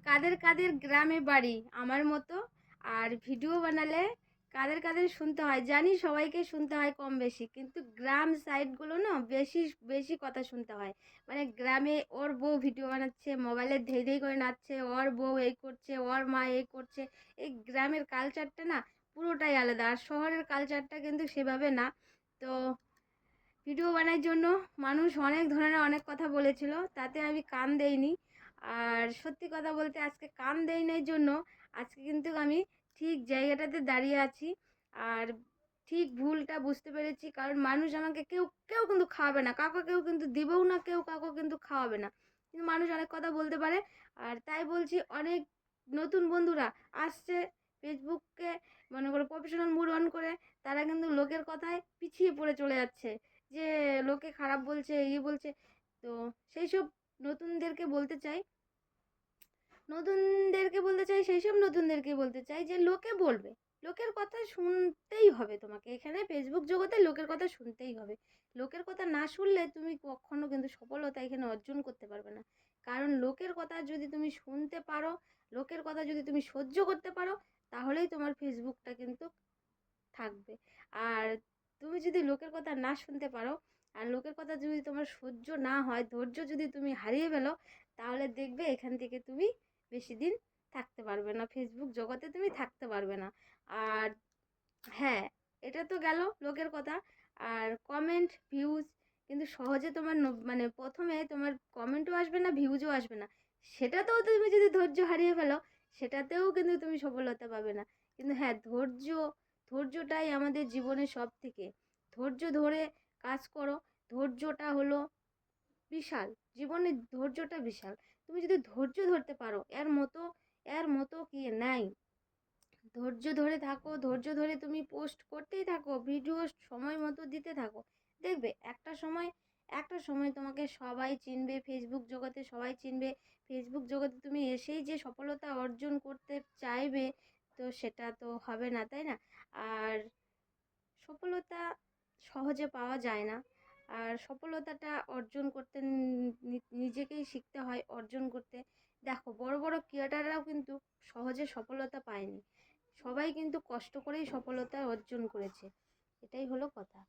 কাদের কাদের গ্রামে বাড়ি আমার মতো, আর ভিডিও বানালে কাদের কাদের শুনতে হয় জানি, সবাইকে শুনতে হয় কম বেশি, কিন্তু গ্রাম সাইডগুলো না বেশি বেশি কথা শুনতে হয়। মানে গ্রামে ওর বউ ভিডিও বানাচ্ছে, মোবাইলে ধেই ধেই করে নাচছে, ওর বউ এই করছে, ওর মা এই করছে। এই গ্রামের কালচারটা না পুরোটাই আলাদা, আর শহরের কালচারটা কিন্তু সেভাবে না। তো ভিডিও বানার জন্য মানুষ অনেক ধরনের অনেক কথা বলেছিল, তাতে আমি কান দেইনি। আর সত্যি কথা বলতে আজকে কান দেইনির জন্য আজকে কিন্তু আমি ঠিক জায়গাটাতে দাঁড়িয়ে আছি, আর ঠিক ভুলটা বুঝতে পেরেছি। কারণ মানুষ আমাকে কেউ কেউ কিন্তু খাওয়াবে না, কাউকে কেউ কিন্তু দিবেও না, কেউ কাউকে কিন্তু খাওয়াবে না, কিন্তু মানুষ অনেক কথা বলতে পারে। আর তাই বলছি, অনেক নতুন বন্ধুরা আসছে ফেসবুককে মনে করো প্রফেশনাল মুড অন করে, তারা কিন্তু লোকের কথায় পিছিয়ে পড়ে চলে যাচ্ছে, যে লোকে খারাপ বলছে এই বলছে। তো সেই সব নতুনদেরকে বলতে চাই, সেই সব নতুনদেরকে বলতে চাই যে লোকে বলবে, লোকের কথা শুনতেই হবে তোমাকে। এখানে ফেসবুক জগতে লোকের কথা শুনতেই হবে। লোকের কথা না শুনলে তুমি কখনো কিন্তু সফলতা এখানে অর্জন করতে পারবে না। কারণ লোকের কথা যদি তুমি শুনতে পারো, লোকের কথা যদি তুমি সহ্য করতে পারো, তাহলেই তোমার ফেসবুকটা কিন্তু থাকবে। আর তুমি যদি লোকের কথা না শুনতে পারো, আর লোকের কথা যদি তোমার সহ্য না হয়, ধৈর্য যদি তুমি হারিয়ে ফেলো, তাহলে দেখবে এখান থেকে তুমি বেশি দিন থাকতে পারবে না, ফেসবুক জগতে তুমি থাকতে পারবে না। আর হ্যাঁ, এটা তো গেল লোকের কথা। আর কমেন্ট ভিউজ কিন্তু সহজে তোমার মানে প্রথমে তোমার কমেন্টও আসবে না, ভিউজও আসবে না। সেটাতেও তুমি যদি ধৈর্য হারিয়ে ফেলো, সেটাতেও কিন্তু তুমি সফলতা পাবে না। কিন্তু হ্যাঁ, ধৈর্যটাই আমাদের জীবনে সব থেকে। ধৈর্য ধরে কাজ করো, ধৈর্যটা হলো বিশাল, জীবনে ধৈর্যটা বিশাল। তুমি যদি ধৈর্য ধরতে পারো, এর মতো কি নাই। ধৈর্য ধরে থাকো, ধৈর্য ধরে তুমি পোস্ট করতেই থাকো, ভিডিও সময় মতো দিতে থাকো। দেখবে একটা সময় তোমাকে সবাই চিনবে, ফেসবুক জগতে সবাই চিনবে। ফেসবুক জগতে তুমি এসেই যে সফলতা অর্জন করতে চাইবে, তো সেটা তো হবে না, তাই না? আর সফলতা সহজে পাওয়া যায় না। আর সফলতাটা অর্জন করতে নিজেকেই শিখতে হয় অর্জন করতে। দেখো, বড় বড় ক্রিয়েটাররাও কিন্তু সহজে সফলতা পায়নি, সবাই কিন্তু কষ্ট করেই সফলতা অর্জন করেছে। এটাই হলো কথা।